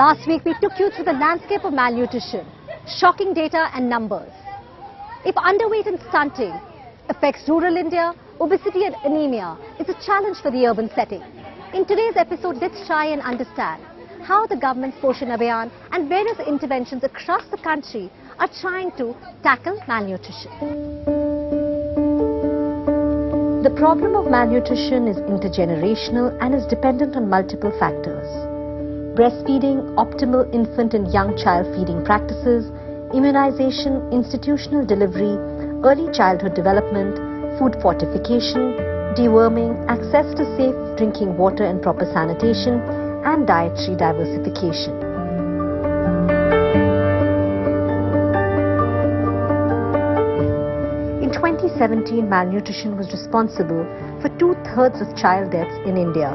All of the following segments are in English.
Last week, we took you through the landscape of malnutrition, shocking data and numbers. If underweight and stunting affects rural India, obesity and anemia is a challenge for the urban setting. In today's episode, let's try and understand how the government's POSHAN Abhiyan and various interventions across the country are trying to tackle malnutrition. The problem of malnutrition is intergenerational and is dependent on multiple factors. Breastfeeding, optimal infant and young child feeding practices, immunization, institutional delivery, early childhood development, food fortification, deworming, access to safe drinking water and proper sanitation, and dietary diversification. In 2017, malnutrition was responsible for 2/3 of child deaths in India.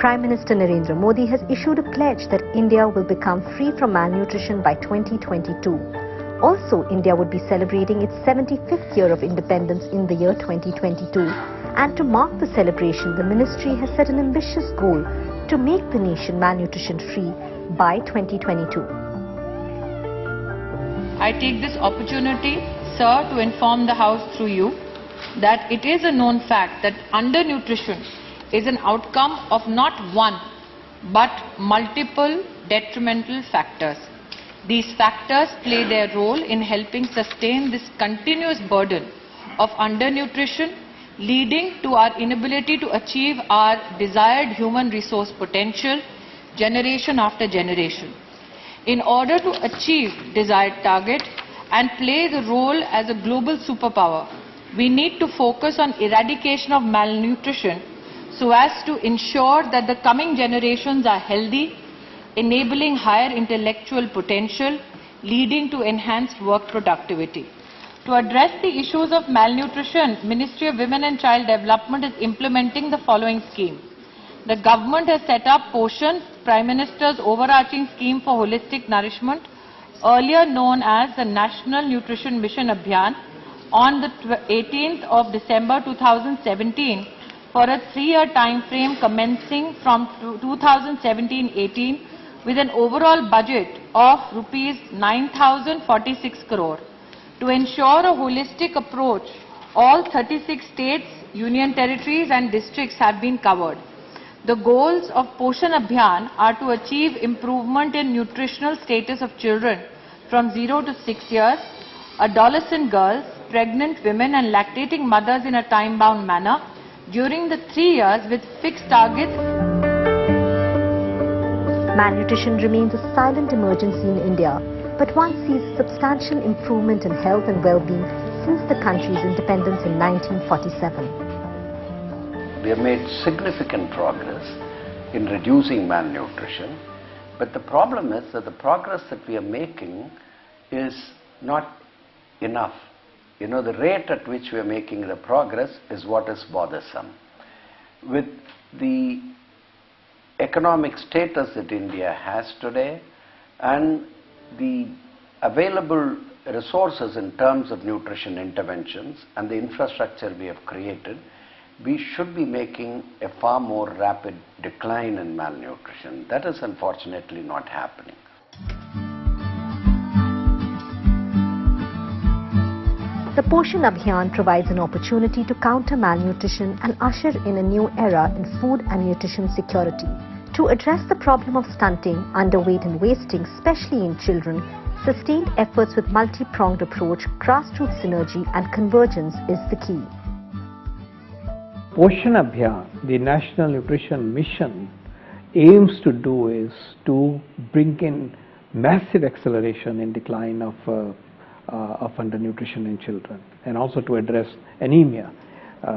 Prime Minister Narendra Modi has issued a pledge that India will become free from malnutrition by 2022. Also, India would be celebrating its 75th year of independence in the year 2022. And to mark the celebration, the ministry has set an ambitious goal to make the nation malnutrition free by 2022. I take this opportunity, sir, to inform the House through you that it is a known fact that undernutrition is an outcome of not one but multiple detrimental factors. These factors play their role in helping sustain this continuous burden of undernutrition, leading to our inability to achieve our desired human resource potential generation after generation. In order to achieve desired target and play the role as a global superpower, we need to focus on eradication of malnutrition so as to ensure that the coming generations are healthy, enabling higher intellectual potential, leading to enhanced work productivity. To address the issues of malnutrition, Ministry of Women and Child Development is implementing the following scheme. The government has set up POSHAN, Prime Minister's overarching scheme for holistic nourishment, earlier known as the National Nutrition Mission Abhiyan, on the 18th of December 2017 for a 3-year time frame commencing from 2017-18 with an overall budget of rupees 9,046 crore. To ensure a holistic approach, all 36 states, union territories and districts have been covered. The goals of POSHAN Abhiyan are to achieve improvement in nutritional status of children from 0 to 6 years, adolescent girls, pregnant women and lactating mothers in a time-bound manner during the 3 years with fixed targets. Malnutrition remains a silent emergency in India, but one sees substantial improvement in health and well-being since the country's independence in 1947. We have made significant progress in reducing malnutrition, but the problem is that the progress that we are making is not enough. You know, the rate at which we are making the progress is what is bothersome. With the economic status that India has today and the available resources in terms of nutrition interventions and the infrastructure we have created, we should be making a far more rapid decline in malnutrition. That is unfortunately not happening. The POSHAN Abhiyan provides an opportunity to counter malnutrition and usher in a new era in food and nutrition security. To address the problem of stunting, underweight and wasting, especially in children, sustained efforts with multi-pronged approach, grassroots synergy and convergence is the key. POSHAN Abhiyan, the National Nutrition Mission, aims to do is to bring in massive acceleration in decline of undernutrition in children and also to address anemia,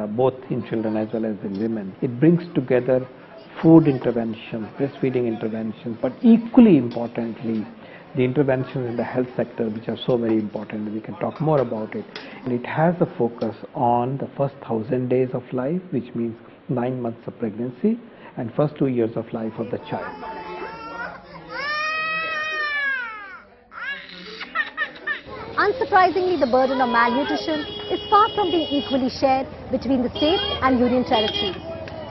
both in children as well as in women. It brings together food interventions, breastfeeding interventions, but equally importantly, the interventions in the health sector, which are so very important. We can talk more about it. And it has a focus on the first 1,000 days of life, which means 9 months of pregnancy, and first 2 years of life of the child. Unsurprisingly, the burden of malnutrition is far from being equally shared between the states and union territories.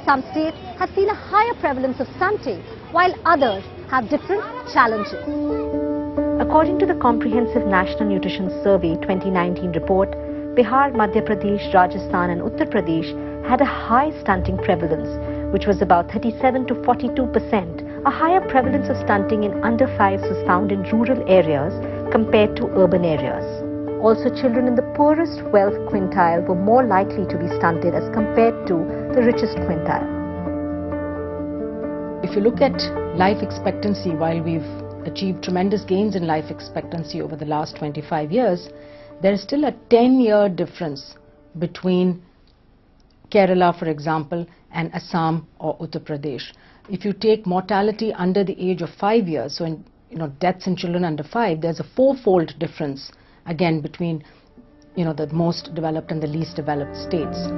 Some states have seen a higher prevalence of stunting, while others have different challenges. According to the Comprehensive National Nutrition Survey 2019 report, Bihar, Madhya Pradesh, Rajasthan and Uttar Pradesh had a high stunting prevalence, which was about 37 to 42%. A higher prevalence of stunting in under 5s was found in rural areas compared to urban areas. Also, children in the poorest wealth quintile were more likely to be stunted as compared to the richest quintile. If you look at life expectancy, while we've achieved tremendous gains in life expectancy over the last 25 years, there is still a 10-year difference between Kerala, for example, and Assam or Uttar Pradesh. If you take mortality under the age of 5 years, so in deaths in children under 5, there's a 4-fold difference again between the most developed and the least developed states.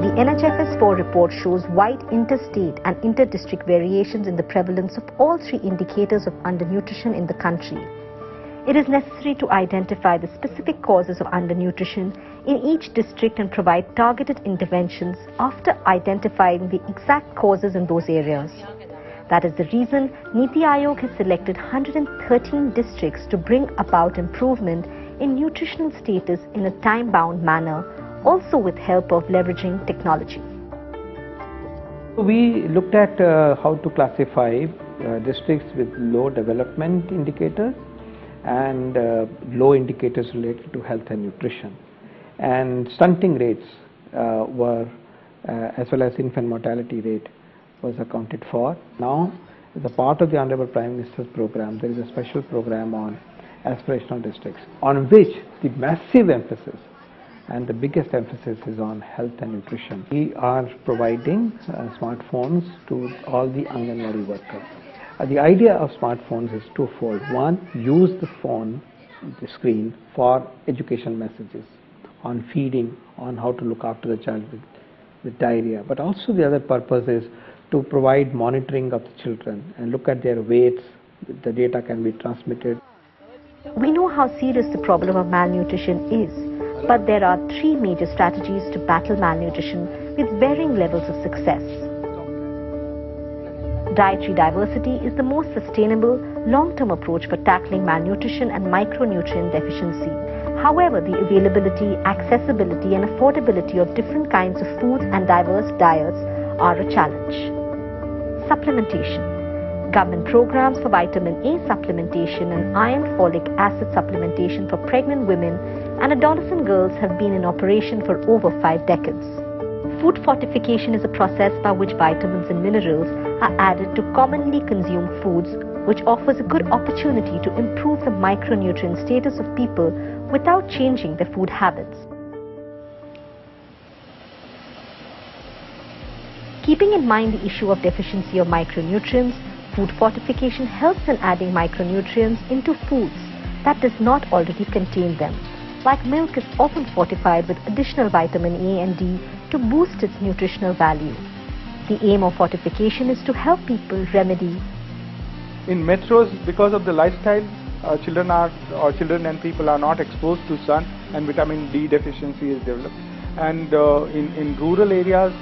The NHFS4 report shows wide interstate and inter-district variations in the prevalence of all 3 indicators of undernutrition in the country. It is necessary to identify the specific causes of undernutrition in each district and provide targeted interventions after identifying the exact causes in those areas. That is the reason Niti Aayog has selected 113 districts to bring about improvement in nutritional status in a time-bound manner, also with help of leveraging technology. We looked at how to classify districts with low development indicators and low indicators related to health and nutrition. And stunting rates were, as well as infant mortality rate, was accounted for. Now, as a part of the Honorable Prime Minister's program, there is a special program on aspirational districts, on which the massive emphasis and the biggest emphasis is on health and nutrition. We are providing smartphones to all the Anganwadi workers. The idea of smartphones is twofold. One, use the phone, the screen, for education messages on feeding, on how to look after the child with diarrhea. But also the other purpose is to provide monitoring of the children and look at their weights. The data can be transmitted. We know how serious the problem of malnutrition is, but there are 3 major strategies to battle malnutrition with varying levels of success. Dietary diversity is the most sustainable, long-term approach for tackling malnutrition and micronutrient deficiency. However, the availability, accessibility and affordability of different kinds of foods and diverse diets are a challenge. Supplementation. Government programs for vitamin A supplementation and iron folic acid supplementation for pregnant women and adolescent girls have been in operation for over 5 decades. Food fortification is a process by which vitamins and minerals are added to commonly consumed foods, which offers a good opportunity to improve the micronutrient status of people without changing their food habits. Keeping in mind the issue of deficiency of micronutrients, food fortification helps in adding micronutrients into foods that does not already contain them. Like milk is often fortified with additional vitamin A and D to boost its nutritional value. The aim of fortification is to help people remedy. In metros, because of the lifestyle, children and people are not exposed to sun, and vitamin D deficiency is developed. And in rural areas,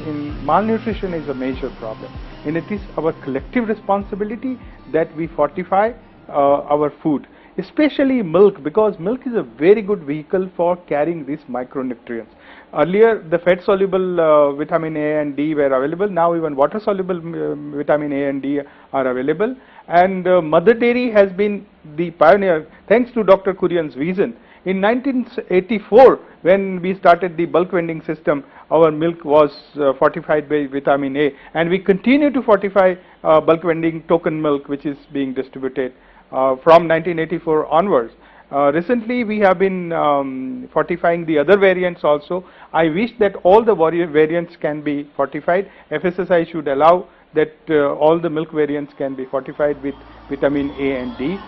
malnutrition is a major problem. And it is our collective responsibility that we fortify our food, especially milk, because milk is a very good vehicle for carrying these micronutrients. Earlier, the fat-soluble vitamin A and D were available. Now even water-soluble vitamin A and D are available. And Mother Dairy has been the pioneer, thanks to Dr. Kurian's vision. In 1984, when we started the bulk vending system, our milk was fortified by vitamin A, and we continue to fortify bulk vending token milk, which is being distributed from 1984 onwards. Recently, we have been fortifying the other variants also. I wish that all the variants can be fortified. FSSI should allow that all the milk variants can be fortified with vitamin A and D.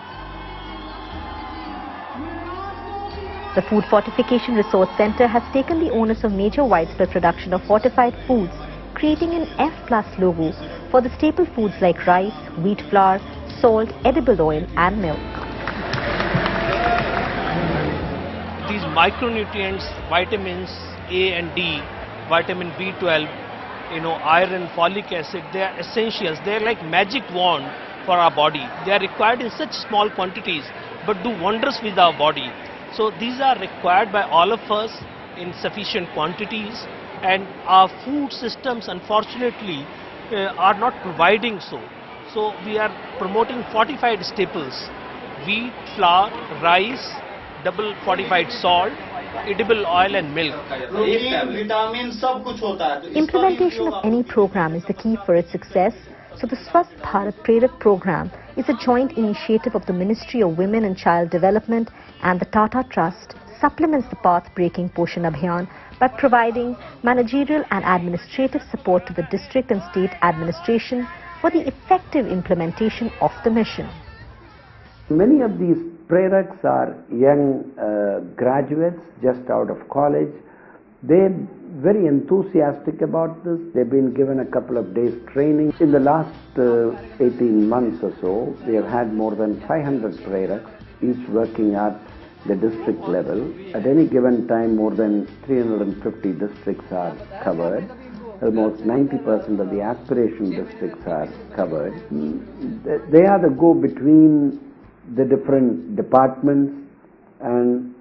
The Food Fortification Resource Center has taken the onus of major widespread production of fortified foods, creating an F+ logo for the staple foods like rice, wheat flour, salt, edible oil and milk. These micronutrients, vitamins A and D, vitamin B12 iron, folic acid, they are essentials. They are like magic wand for our body. They are required in such small quantities but do wonders with our body. So these are required by all of us in sufficient quantities, and our food systems unfortunately are not providing so. So we are promoting fortified staples: wheat, flour, rice, double fortified salt, edible oil and milk. Implementation of any program is the key for its success. So the Swasth Bharat Prerak program is a joint initiative of the Ministry of Women and Child Development and the Tata Trust, supplements the path-breaking POSHAN Abhiyan by providing managerial and administrative support to the district and state administration for the effective implementation of the mission. Many of these preraks are young graduates just out of college. They're very enthusiastic about this. They've been given a couple of days training. In the last 18 months or so, they have had more than 500 preraks, each working at the district level. At any given time, more than 350 districts are covered. Almost 90% of the aspiration districts are covered. They are the go-between the different departments and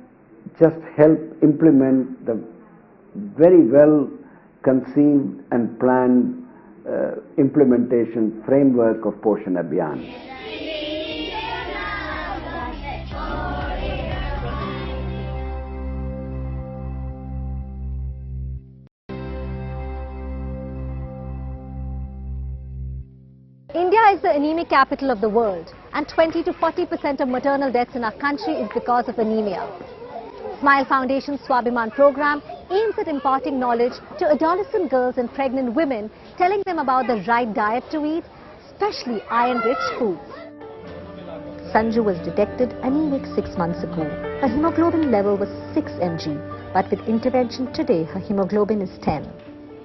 just help implement the very well conceived and planned implementation framework of POSHAN Abhiyan. India is the anemic capital of the world, and 20 to 40% of maternal deaths in our country is because of anemia. Smile Foundation's Swabhiman program aims at imparting knowledge to adolescent girls and pregnant women, telling them about the right diet to eat, especially iron-rich foods. Sanju was detected anemic 6 months ago. Her hemoglobin level was 6 mg, but with intervention today, her hemoglobin is 10.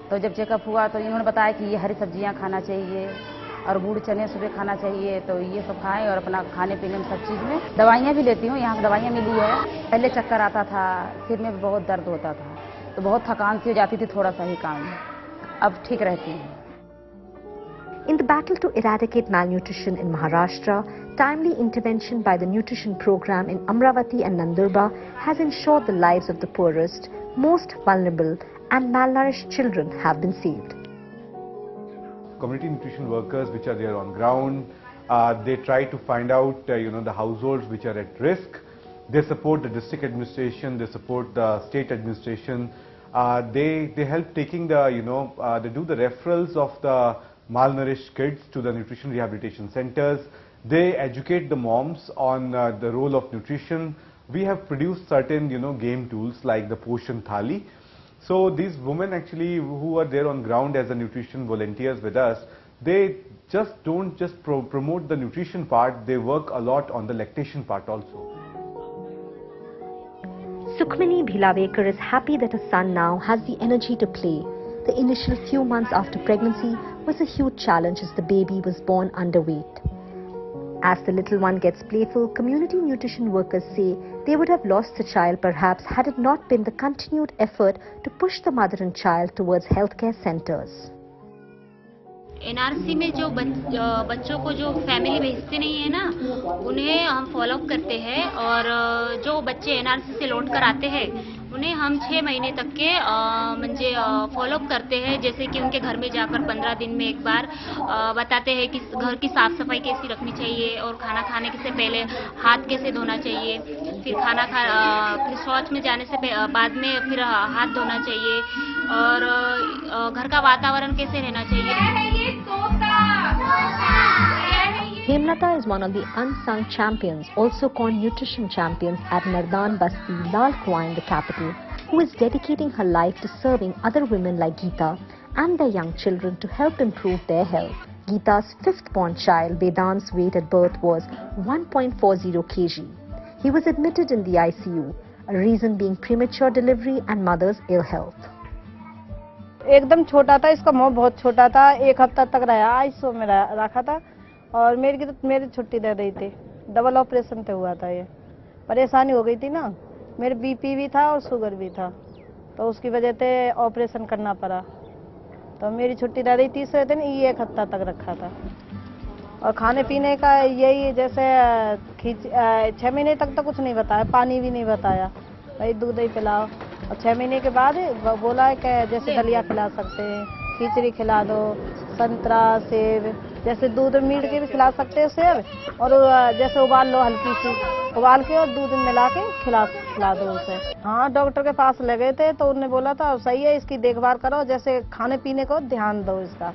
तो जब checkup हुआ तो इन्होंने बताया कि ये हरी सब्जियां खाना चाहिए और गुड़ चने सुबह खाना चाहिए, तो ये सब खाएं और अपना खाने पीने में सब चीज़ में दवाइयाँ भी लेती हूँ। यहाँ दवाइयाँ मिली है। पहले चक्कर आता था, सिर में बहुत दर्द होता था, तो बहुत थकान सी हो जाती थी थोड़ा सा ही काम में। अब ठीक रहती हूँ। In the battle to eradicate malnutrition in Maharashtra, timely intervention by the nutrition program in Amravati and Nandurbar has ensured the lives of the poorest, most vulnerable and malnourished children have been saved. Community nutrition workers which are there on ground, they try to find out the households which are at risk. They support the district administration, they support the state administration. They help taking the they do the referrals of the malnourished kids to the nutrition rehabilitation centers. They educate the moms on the role of nutrition. We have produced certain game tools like the POSHAN Thali. So these women actually who are there on ground as the nutrition volunteers with us, they just don't just promote the nutrition part, they work a lot on the lactation part also. Sukhmani Bhilavekar is happy that her son now has the energy to play. The initial few months after pregnancy was a huge challenge as the baby was born underweight. As the little one gets playful, community nutrition workers say they would have lost the child perhaps had it not been the continued effort to push the mother and child towards healthcare centers. NRC में जो बच्चों को जो family भेजते नहीं है ना, उन्हें हम फॉलो अप करते हैं, और जो बच्चे एनआरसी से लौट कर आते हैं उन्हें हम 6 महीने तक के म्हणजे फॉलो अप करते हैं। जैसे कि उनके घर में जाकर 15 दिन में एक बार बताते हैं कि घर की साफ सफाई कैसी रखनी चाहिए और खाना खाने से पहले हाथ कैसे धोना चाहिए, फिर फिर शौच में जाने से बाद में फिर हाथ धोना चाहिए, और घर का वातावरण कैसे रहना चाहिए। Hemlata is one of the unsung champions, also called nutrition champions at Nardan Basti, Lal Kuan in the capital, who is dedicating her life to serving other women like Geeta and their young children to help improve their health. Geeta's 5th-born child, Vedant's weight at birth was 1.40 kg. He was admitted in the ICU, a reason being premature delivery and mother's ill health. एकदम छोटा था, इसका मुंह बहुत छोटा था, 1 हफ्ता तक रहा, आईसीयू में रखा था, और मेरी छुट्टी दे रही थी। डबल ऑपरेशन पे हुआ था। ये परेशानी हो गई थी ना, मेरे बीपी भी था और शुगर भी था, तो उसकी वजह से ऑपरेशन करना पड़ा। तो मेरी छुट्टी रह रही तीसरे दिन, ये 1 हफ्ता तक रखा था। और खाने पीने का यही जैसे 6 महीने तक तो कुछ नहीं बताया, पानी भी नहीं बताया, भाई दूध ही पिलाओ। और 6 महीने के बाद बोला है कि जैसे दलिया खिला सकते हैं, खिचड़ी खिला दो, संतरा, सेब, जैसे दूध मीठ के भी खिला सकते हो सेब, और जैसे उबाल लो हल्की सी, उबाल के और दूध में मिला के खिला दो उसे। हाँ, डॉक्टर के पास ले गए थे तो उन्होंने बोला था सही है, इसकी देखभाल करो, जैसे खाने पीने को ध्यान दो इसका।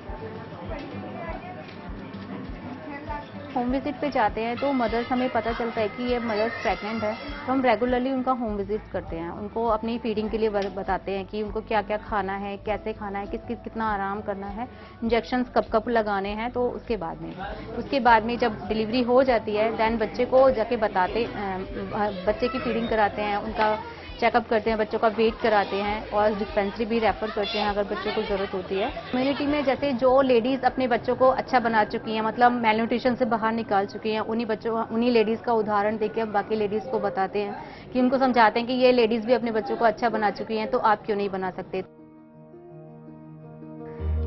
होम विजिट पे जाते हैं तो मदर्स हमें पता चलता है कि ये मदर्स प्रेग्नेंट है, तो हम रेगुलरली उनका होम विजिट करते हैं, उनको अपनी फीडिंग के लिए बताते हैं कि उनको क्या क्या खाना है, कैसे खाना है, कितना आराम करना है, इंजेक्शंस कब कब लगाने हैं। तो उसके बाद में जब डिलीवरी हो जाती है दैन बच्चे को जाके बच्चे की फीडिंग कराते हैं, उनका चेकअप करते हैं, बच्चों का वेट कराते हैं और डिस्पेंसरी भी रेफर करते हैं अगर बच्चों को ज़रूरत होती है। कम्युनिटी में जैसे जो लेडीज़ अपने बच्चों को अच्छा बना चुकी हैं, मतलब मेलन्यूट्रिशन से बाहर निकाल चुकी हैं, उन्हीं लेडीज़ का उदाहरण देके हम बाकी लेडीज़ को बताते हैं कि उनको समझाते हैं कि ये लेडीज़ भी अपने बच्चों को अच्छा बना चुकी हैं, तो आप क्यों नहीं बना सकते।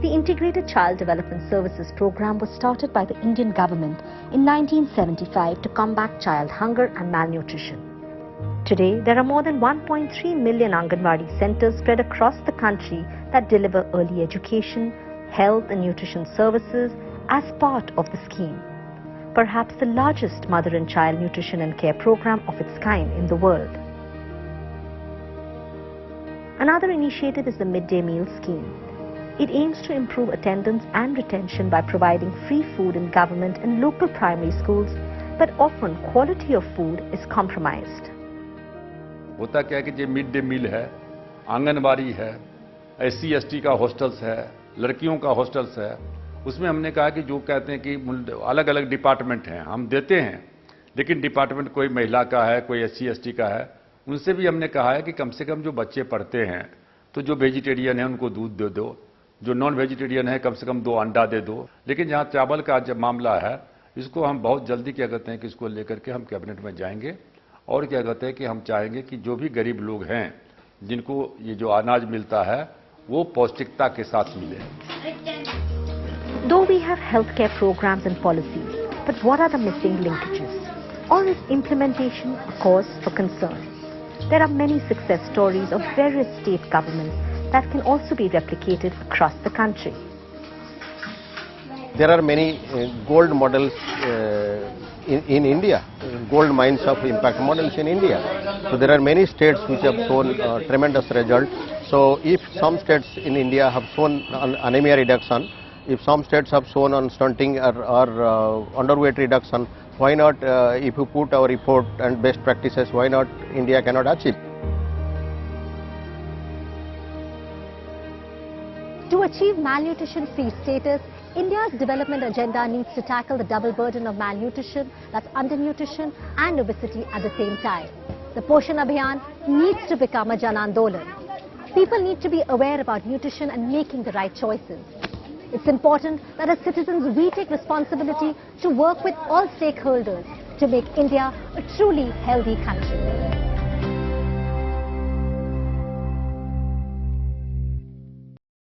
The Integrated Child Development Services program was started by the Indian government in 1975 to combat child hunger and malnutrition. Today, there are more than 1.3 million Anganwadi centers spread across the country that deliver early education, health and nutrition services as part of the scheme. Perhaps the largest mother and child nutrition and care program of its kind in the world. Another initiative is the midday meal scheme. It aims to improve attendance and retention by providing free food in government and local primary schools, but often quality of food is compromised. होता क्या है कि जो mid day meal है, आंगनबाड़ी है, SC ST का hostels है, लड़कियों का हॉस्टल्स है, उसमें हमने कहा कि जो कहते हैं कि अलग अलग डिपार्टमेंट हैं, हम देते हैं, लेकिन डिपार्टमेंट कोई महिला का है, कोई SC ST का है, उनसे भी हमने कहा है कि कम से कम जो बच्चे पढ़ते हैं तो जो वेजिटेरियन है उनको दूध दे दो, जो नॉन वेजिटेरियन है कम से कम 2 अंडा दे दो। लेकिन जहाँ चावल का जब मामला है, इसको हम बहुत जल्दी क्या कहते हैं कि इसको लेकर के हम कैबिनेट में जाएंगे और क्या कहते हैं कि हम चाहेंगे कि जो भी गरीब लोग हैं जिनको ये जो अनाज मिलता है वो पौष्टिकता के साथ मिले। Though we have healthcare programs and policies, but what are the missing linkages? Or is implementation a cause for concern? There are many success stories of various state governments that can also be replicated across the country. There are many gold models in India, gold mines of impact models in India. So there are many states which have shown tremendous results. So if some states in India have shown anemia reduction, if some states have shown on stunting or underweight reduction, why not if you put our report and best practices, why not India cannot achieve? To achieve malnutrition-free status, India's development agenda needs to tackle the double burden of malnutrition, that's undernutrition and obesity at the same time. The POSHAN Abhiyan needs to become a Jan Andolan. People need to be aware about nutrition and making the right choices. It's important that as citizens we take responsibility to work with all stakeholders to make India a truly healthy country.